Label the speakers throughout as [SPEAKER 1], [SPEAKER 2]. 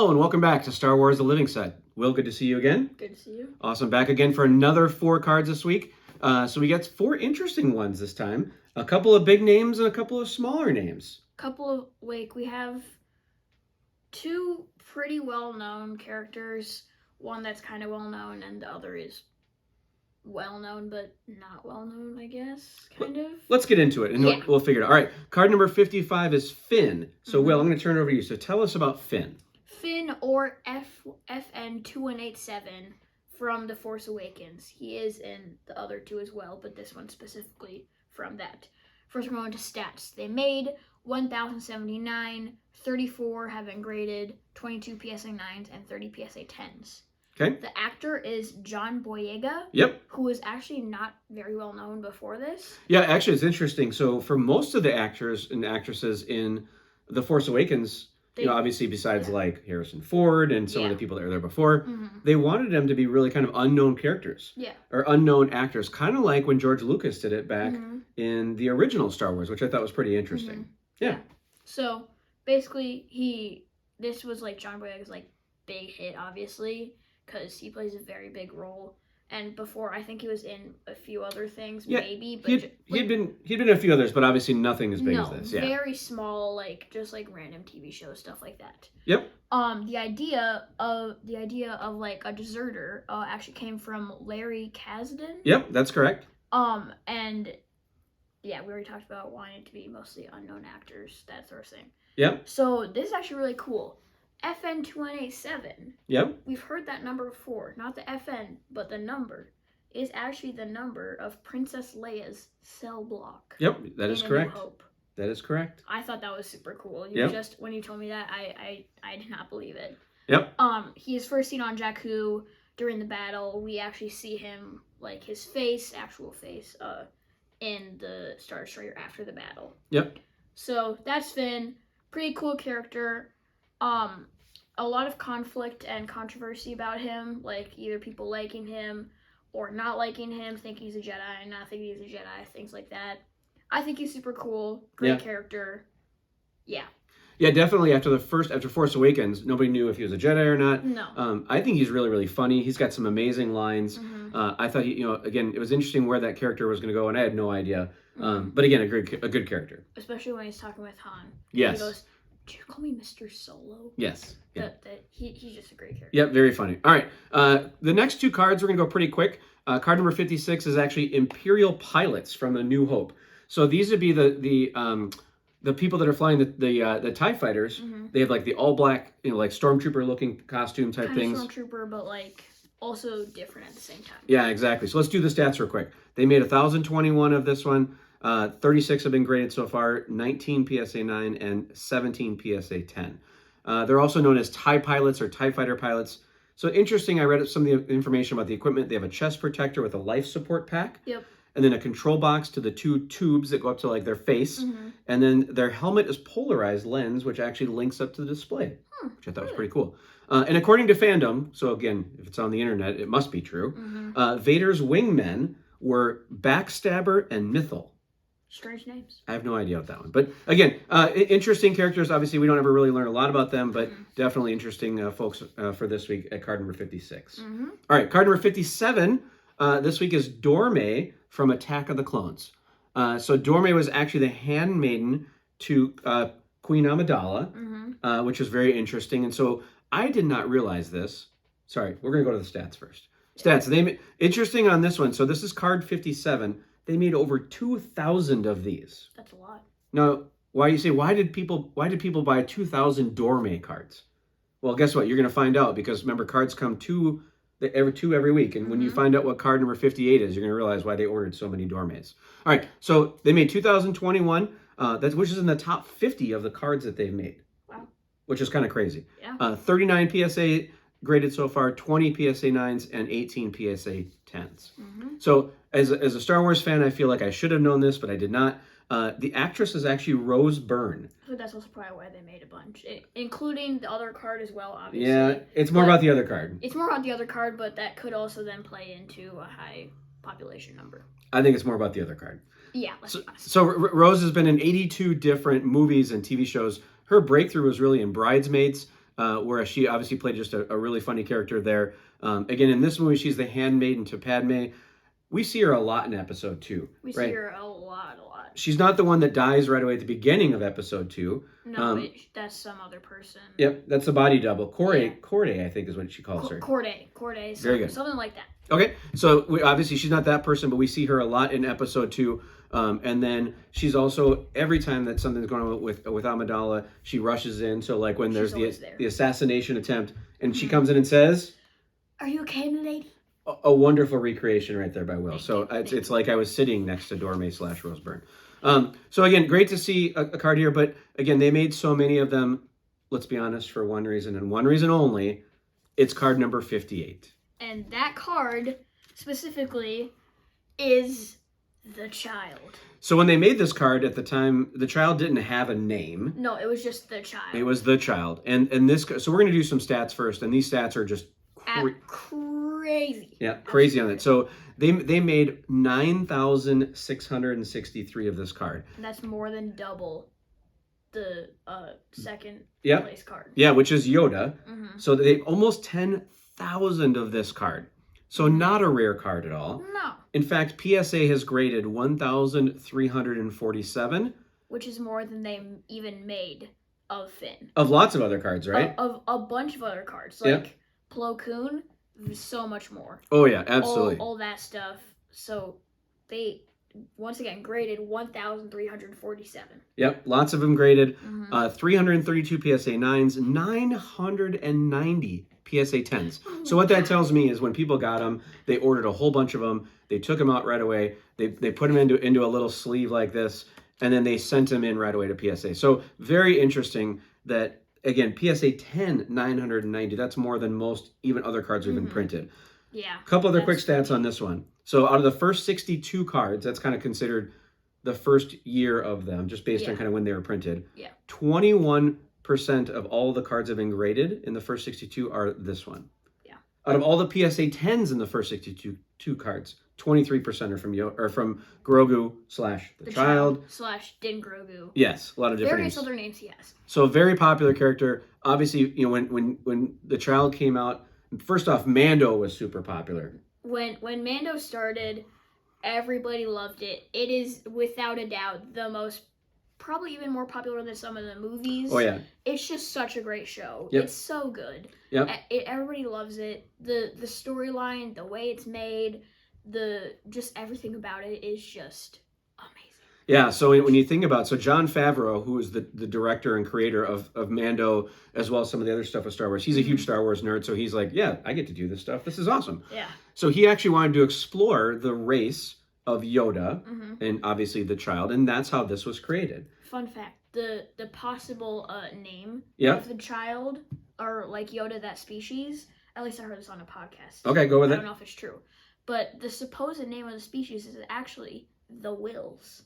[SPEAKER 1] Hello and welcome back to Star Wars The Living Set. Will, good to see you again.
[SPEAKER 2] Good to see you.
[SPEAKER 1] Awesome. Back again for another 4 cards this week. So we got 4 interesting ones this time. A couple of big names and a couple of smaller names.
[SPEAKER 2] We have 2 pretty well-known characters. One that's kind of well-known and the other is well-known but not well-known, I guess, kind of.
[SPEAKER 1] Let's get into it and we'll figure it out. All right, card number 55 is Finn. So Will, I'm going to turn it over to you. So tell us about Finn.
[SPEAKER 2] Finn, or FN 2187 from The Force Awakens. He is in the other 2 as well, but this one specifically from that. First, we're going to stats. They made 1,079, 34 have been graded, 22 PSA 9s, and 30 PSA 10s.
[SPEAKER 1] Okay.
[SPEAKER 2] The actor is John Boyega.
[SPEAKER 1] Yep.
[SPEAKER 2] Who was actually not very well known before this.
[SPEAKER 1] Yeah, actually, it's interesting. So for most of the actors and actresses in The Force Awakens, obviously besides like Harrison Ford and some of the people that were there before, they wanted them to be really kind of unknown characters.
[SPEAKER 2] Yeah. Or
[SPEAKER 1] unknown actors, kind of like when George Lucas did it back in the original Star Wars, which I thought was pretty interesting. Yeah.
[SPEAKER 2] So basically, this was like John Boyega's like big hit, obviously, because he plays a very big role. And before, I think he was in a few other things, maybe. But
[SPEAKER 1] he'd been in a few others, but obviously nothing as big as this. Yeah.
[SPEAKER 2] Very small, just like random TV shows, stuff like that.
[SPEAKER 1] Yep.
[SPEAKER 2] The idea of like a deserter actually came from Larry Kasdan.
[SPEAKER 1] Yep, that's correct.
[SPEAKER 2] And yeah, we already talked about wanting it to be mostly unknown actors, that sort of thing.
[SPEAKER 1] Yep.
[SPEAKER 2] So this is actually really cool. FN 2187.
[SPEAKER 1] Yep.
[SPEAKER 2] We've heard that number before. Not the FN, but the number is actually the number of Princess Leia's cell block.
[SPEAKER 1] Yep, that is correct.
[SPEAKER 2] Hope.
[SPEAKER 1] That is correct.
[SPEAKER 2] I thought that was super cool. When you told me that, I did not believe it.
[SPEAKER 1] Yep.
[SPEAKER 2] He is first seen on Jakku during the battle. We actually see him, like his face, actual face, in the Star Destroyer after the battle.
[SPEAKER 1] Yep.
[SPEAKER 2] So that's Finn. Pretty cool character. A lot of conflict and controversy about him, like either people liking him or not liking him, thinking he's a Jedi, not thinking he's a Jedi, things like that. I think he's super cool, great character. Yeah. Yeah,
[SPEAKER 1] definitely. After Force Awakens, nobody knew if he was a Jedi or not.
[SPEAKER 2] No.
[SPEAKER 1] I think he's really, really funny. He's got some amazing lines. I thought again, it was interesting where that character was going to go, and I had no idea. But again, a good character.
[SPEAKER 2] Especially when he's talking with Han.
[SPEAKER 1] Yes.
[SPEAKER 2] He goes, "Do you call me Mr. Solo?"
[SPEAKER 1] Yes. Yeah.
[SPEAKER 2] He's just a great character.
[SPEAKER 1] Yep, very funny. All right, the next 2 cards, we're going to go pretty quick. Card number 56 is actually Imperial Pilots from A New Hope. So these would be the people that are flying the TIE fighters. They have like the all black, like stormtrooper looking costume type
[SPEAKER 2] kind
[SPEAKER 1] things.
[SPEAKER 2] Of stormtrooper, but like also different at the same time.
[SPEAKER 1] Yeah, exactly. So let's do the stats real quick. They made 1,021 of this one. 36 have been graded so far, 19 PSA 9 and 17 PSA 10. They're also known as TIE pilots or TIE fighter pilots. So interesting, I read some of the information about the equipment. They have a chest protector with a life support pack.
[SPEAKER 2] Yep.
[SPEAKER 1] And then a control box to the 2 tubes that go up to like their face. And then their helmet is polarized lens, which actually links up to the display, which I thought was pretty cool. And according to fandom, so again, if it's on the internet, it must be true, Vader's wingmen were Backstabber and Mythal.
[SPEAKER 2] Strange names.
[SPEAKER 1] I have no idea what that one. But again, interesting characters. Obviously, we don't ever really learn a lot about them, but definitely interesting folks for this week at card number 56. All right, card number 57 this week is Dorme from Attack of the Clones. So Dorme was actually the handmaiden to Queen Amidala, which was very interesting. And so I did not realize this. Sorry, we're going to go to the stats first. Stats. Interesting on this one. So this is card 57. They made over 2,000 of these.
[SPEAKER 2] That's a lot.
[SPEAKER 1] Now, why did people buy 2,000 Dorme cards? Well, guess what? You're going to find out, because remember, cards come every week, and when you find out what card number 58 is, you're going to realize why they ordered so many Dormes. All right, so they made 2,021, which is in the top 50 of the cards that they've made.
[SPEAKER 2] Wow.
[SPEAKER 1] Which is kind of crazy.
[SPEAKER 2] Yeah.
[SPEAKER 1] 39 PSA graded so far, 20 PSA 9s, and 18 PSA 10s. So as a Star Wars fan, I feel like I should have known this, but I did not. The actress is actually Rose Byrne.
[SPEAKER 2] So that's also probably why they made a bunch, including the other card as well, obviously.
[SPEAKER 1] Yeah, it's more about the other card.
[SPEAKER 2] It's more about the other card, but that could also then play into a high population number.
[SPEAKER 1] I think it's more about the other card.
[SPEAKER 2] Yeah, let's be honest.
[SPEAKER 1] So Rose has been in 82 different movies and TV shows. Her breakthrough was really in Bridesmaids. where she obviously played just a really funny character there. Again, in this movie, she's the handmaiden to Padme. We see her a lot in episode 2.
[SPEAKER 2] We see her a lot.
[SPEAKER 1] She's not the one that dies right away at the beginning of episode 2.
[SPEAKER 2] No, that's some other person.
[SPEAKER 1] Yep, that's the body double. Corday, I think is what she calls her.
[SPEAKER 2] Corday.
[SPEAKER 1] Very good.
[SPEAKER 2] Something like that.
[SPEAKER 1] Okay, so obviously she's not that person, but we see her a lot in episode 2. And then she's also, every time that something's going on with Amidala, she rushes in. So like when there's the assassination attempt, and she comes in and says,
[SPEAKER 2] "Are you okay, lady?"
[SPEAKER 1] A wonderful recreation right there by Will. So it's like I was sitting next to Dorme / Roseburn. So again, great to see a card here, but again, they made so many of them, let's be honest, for one reason and one reason only. It's card number 58.
[SPEAKER 2] And that card specifically is the child.
[SPEAKER 1] So when they made this card at the time, the child didn't have a name.
[SPEAKER 2] No, it was just the child.
[SPEAKER 1] It was the child. And this, so we're going to do some stats first, and these stats are just
[SPEAKER 2] crazy.
[SPEAKER 1] Yeah, crazy on it. So they made 9,663 of this card.
[SPEAKER 2] And that's more than double the second
[SPEAKER 1] Yep.
[SPEAKER 2] place card.
[SPEAKER 1] Yeah, which is Yoda. Mm-hmm. So they almost 10,000 of this card. So not a rare card at all.
[SPEAKER 2] No.
[SPEAKER 1] In fact, PSA has graded 1,347.
[SPEAKER 2] Which is more than they even made of Finn.
[SPEAKER 1] Of lots of other cards, right?
[SPEAKER 2] Of a bunch of other cards. Like Plo Koon, so much more.
[SPEAKER 1] Oh, yeah, absolutely.
[SPEAKER 2] All that stuff. So they, once again, graded 1,347.
[SPEAKER 1] Yep, lots of them graded. 332 PSA 9s, 990 PSA 10s. So what that tells me is when people got them, they ordered a whole bunch of them. They took them out right away. They put them into a little sleeve like this, and then they sent them in right away to PSA. So very interesting that, again, PSA 10, 990. That's more than most even other cards have been printed.
[SPEAKER 2] Yeah.
[SPEAKER 1] A couple other quick stats on this one. So out of the first 62 cards, that's kind of considered the first year of them, just based on kind of when they were printed.
[SPEAKER 2] Yeah.
[SPEAKER 1] 21% of all the cards have been graded in the first 62 are this one.
[SPEAKER 2] Yeah.
[SPEAKER 1] Out of all the PSA 10s in the first 62 cards, 23% are from Grogu / the child
[SPEAKER 2] / Din Grogu.
[SPEAKER 1] Yes, a lot of different
[SPEAKER 2] various
[SPEAKER 1] names.
[SPEAKER 2] other names he has.
[SPEAKER 1] So a very popular character. Obviously, you know, when the child came out, first off, Mando was super popular.
[SPEAKER 2] When Mando started, everybody loved it. It is without a doubt the most, probably even more popular than some of the movies.
[SPEAKER 1] Oh yeah.
[SPEAKER 2] It's just such a great show.
[SPEAKER 1] Yep.
[SPEAKER 2] It's so good.
[SPEAKER 1] Yep.
[SPEAKER 2] Everybody loves it. The storyline, the way it's made, just everything about it is just amazing.
[SPEAKER 1] Yeah, so when you think about, so Jon Favreau, who is the director and creator of Mando, as well as some of the other stuff with Star Wars, he's a huge Star Wars nerd, so he's like, yeah, I get to do this stuff. This is awesome.
[SPEAKER 2] Yeah.
[SPEAKER 1] So he actually wanted to explore the race of Yoda and obviously the child, and that's how this was created.
[SPEAKER 2] Fun fact, the possible name
[SPEAKER 1] of
[SPEAKER 2] the child, or like Yoda, that species, at least I heard this on a podcast.
[SPEAKER 1] Okay, go with it.
[SPEAKER 2] I don't know if it's true. But the supposed name of the species is actually the Wills.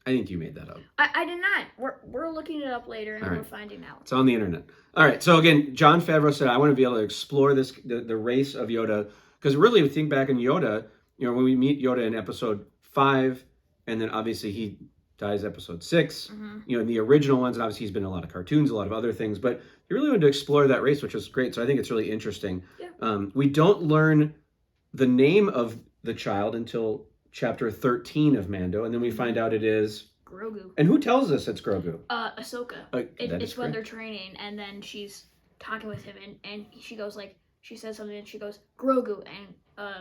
[SPEAKER 1] I think you made that up.
[SPEAKER 2] I did not. We're looking it up later and we're finding out.
[SPEAKER 1] It's on the internet. All right. So again, Jon Favreau said, I want to be able to explore the race of Yoda. Because really, if you think back in Yoda, you know, when we meet Yoda in episode 5, and then obviously he dies episode 6, you know, in the original ones, and obviously he's been in a lot of cartoons, a lot of other things, but he really wanted to explore that race, which was great. So I think it's really interesting. Yeah. We don't learn the name of the child until chapter 13 of Mando, and then we find out it is
[SPEAKER 2] Grogu.
[SPEAKER 1] And who tells us it's Grogu?
[SPEAKER 2] Ahsoka. It's when they're training, and then she's talking with him, and she goes like, she says something, and she goes, Grogu, and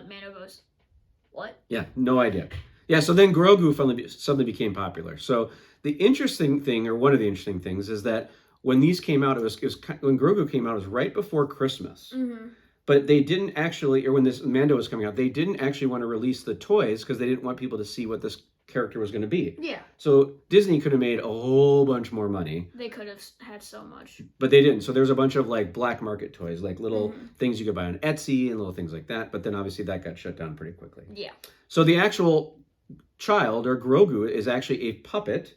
[SPEAKER 2] Mando goes, what? Yeah,
[SPEAKER 1] no idea. Yeah, so then Grogu suddenly became popular. So the interesting thing, or one of the interesting things, is that when these came out, it was when Grogu came out, it was right before Christmas. But they didn't actually, or when this Mando was coming out, they didn't actually want to release the toys because they didn't want people to see what this character was going to be.
[SPEAKER 2] Yeah.
[SPEAKER 1] So Disney could have made a whole bunch more money.
[SPEAKER 2] They could have had so much.
[SPEAKER 1] But they didn't. So there's a bunch of like black market toys, like little things you could buy on Etsy and little things like that. But then obviously that got shut down pretty quickly.
[SPEAKER 2] Yeah.
[SPEAKER 1] So the actual child, or Grogu, is actually a puppet.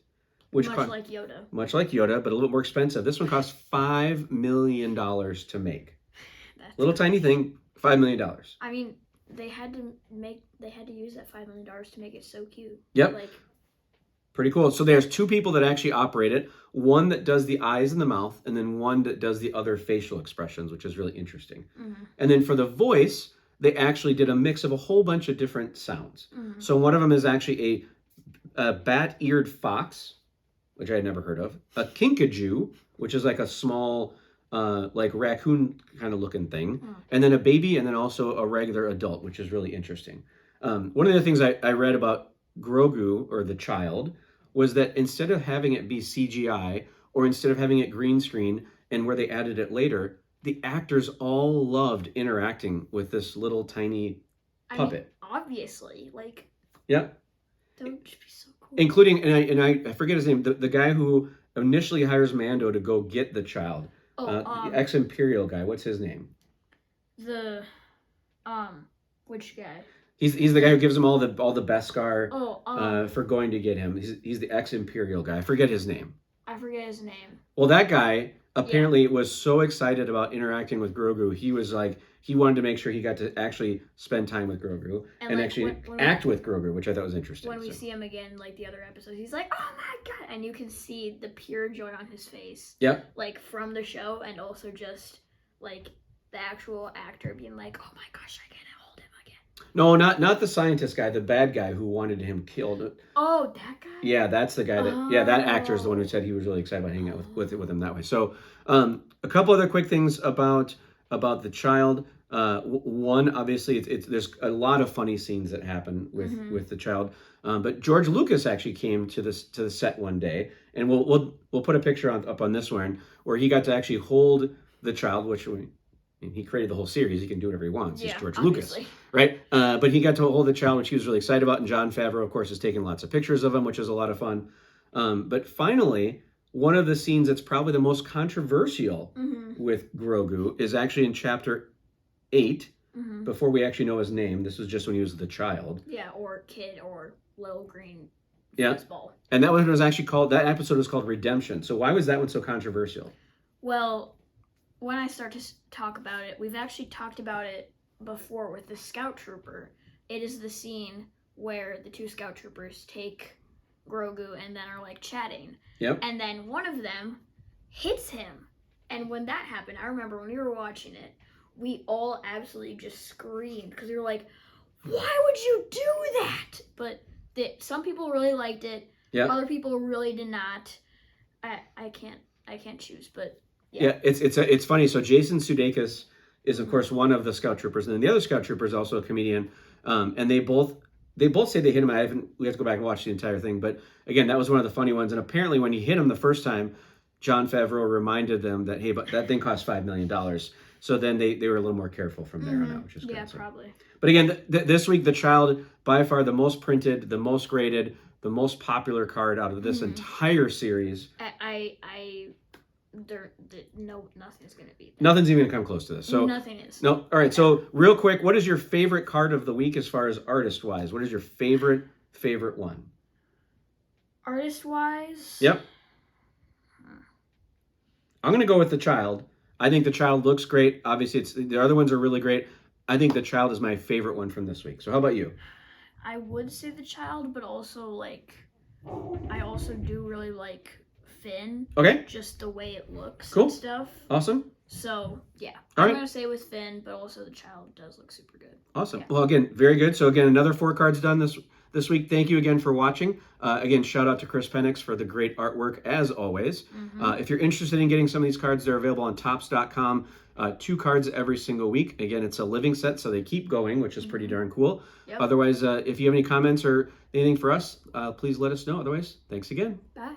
[SPEAKER 2] Much like Yoda.
[SPEAKER 1] Much like Yoda, but a little bit more expensive. This one costs $5 million to make. Little tiny thing, $5 million.
[SPEAKER 2] I mean, they had to use that $5 million to make it so cute.
[SPEAKER 1] Yep.
[SPEAKER 2] Like,
[SPEAKER 1] Pretty cool. So there's two people that actually operate it. One that does the eyes and the mouth, and then one that does the other facial expressions, which is really interesting. And then for the voice, they actually did a mix of a whole bunch of different sounds. So one of them is actually a bat-eared fox, which I had never heard of, a kinkajou, which is like a small, like raccoon kind of looking thing, and then a baby, and then also a regular adult, which is really interesting. One of the things I read about Grogu, or the child, was that instead of having it be CGI, or instead of having it green screen, and where they added it later, the actors all loved interacting with this little tiny puppet.
[SPEAKER 2] I mean, obviously, like,
[SPEAKER 1] yeah,
[SPEAKER 2] that would just be so cool.
[SPEAKER 1] Including, and I forget his name, the guy who initially hires Mando to go get the child. The ex-Imperial guy. What's his name?
[SPEAKER 2] Which guy?
[SPEAKER 1] He's the guy who gives him all the Beskar for going to get him. He's the ex-Imperial guy. I forget his name.
[SPEAKER 2] I forget his name.
[SPEAKER 1] Well, that guy apparently was so excited about interacting with Grogu. He was like, he wanted to make sure he got to actually spend time with Grogu and like, actually act with Grogu, which I thought was interesting.
[SPEAKER 2] When we see him again, like the other episodes, he's like, "Oh my god!" and you can see the pure joy on his face.
[SPEAKER 1] Yep.
[SPEAKER 2] Like from the show, and also just like the actual actor being like, "Oh my gosh, I can't hold him again."
[SPEAKER 1] No, not the scientist guy, the bad guy who wanted him killed.
[SPEAKER 2] Oh, that guy?
[SPEAKER 1] Yeah, that's the guy that that actor is the one who said he was really excited about hanging out with him that way. So, a couple other quick things about the child. One, obviously, there's a lot of funny scenes that happen with the child. But George Lucas actually came to the set one day, and we'll put a picture up on this one where he got to actually hold the child, which he created the whole series. He can do whatever he wants. He's George Lucas, right? But he got to hold the child, which he was really excited about. And Jon Favreau, of course, has taken lots of pictures of him, which is a lot of fun. But finally, one of the scenes that's probably the most controversial with Grogu is actually in Chapter 8, before we actually know his name. This was just when he was the child.
[SPEAKER 2] Yeah, or kid, or little green
[SPEAKER 1] football. And that one was actually called, that episode was called Redemption. So why was that one so controversial?
[SPEAKER 2] Well, when I start to talk about it, we've actually talked about it before with the Scout Trooper. It is the scene where the two Scout Troopers take Grogu and then are like chatting. Yep. And then one of them hits him. And when that happened, I remember when we were watching it, we all absolutely just screamed because we were like, "Why would you do that?" But some people really liked it. Yeah. Other people really did not. I can't choose, but yeah.
[SPEAKER 1] It's funny. So Jason Sudeikis is of course one of the Scout Troopers, and then the other Scout Trooper is also a comedian. And they both say they hit him. We have to go back and watch the entire thing. But again, that was one of the funny ones. And apparently, when he hit him the first time, Jon Favreau reminded them that, hey, but that thing cost $5 million. So then they were a little more careful from there on out, which is good.
[SPEAKER 2] Yeah, probably.
[SPEAKER 1] But again, this week, the child, by far the most printed, the most graded, the most popular card out of this entire series.
[SPEAKER 2] Nothing's going to beat that.
[SPEAKER 1] Nothing's even going to come close to this. So
[SPEAKER 2] nothing is.
[SPEAKER 1] No. All right. So real quick, what is your favorite card of the week as far as artist-wise? What is your favorite one?
[SPEAKER 2] Artist-wise?
[SPEAKER 1] Yep. I'm going to go with the child. I think the child looks great. Obviously, the other ones are really great. I think the child is my favorite one from this week. So how about you?
[SPEAKER 2] I would say the child, but also I also do really like Finn.
[SPEAKER 1] Okay.
[SPEAKER 2] Just the way it looks
[SPEAKER 1] and
[SPEAKER 2] stuff.
[SPEAKER 1] Awesome.
[SPEAKER 2] So yeah,
[SPEAKER 1] I'm
[SPEAKER 2] going to say with Finn, but also the child does look super good.
[SPEAKER 1] Awesome. Yeah. Well, again, very good. So again, another 4 cards done this week. Thank you again for watching. Again, shout out to Chris Penix for the great artwork as always. If you're interested in getting some of these cards, they're available on Topps.com. 2 cards every single week. Again, it's a living set, so they keep going, which is pretty darn cool. Yep. Otherwise, if you have any comments or anything for us, please let us know. Otherwise, thanks again.
[SPEAKER 2] Bye.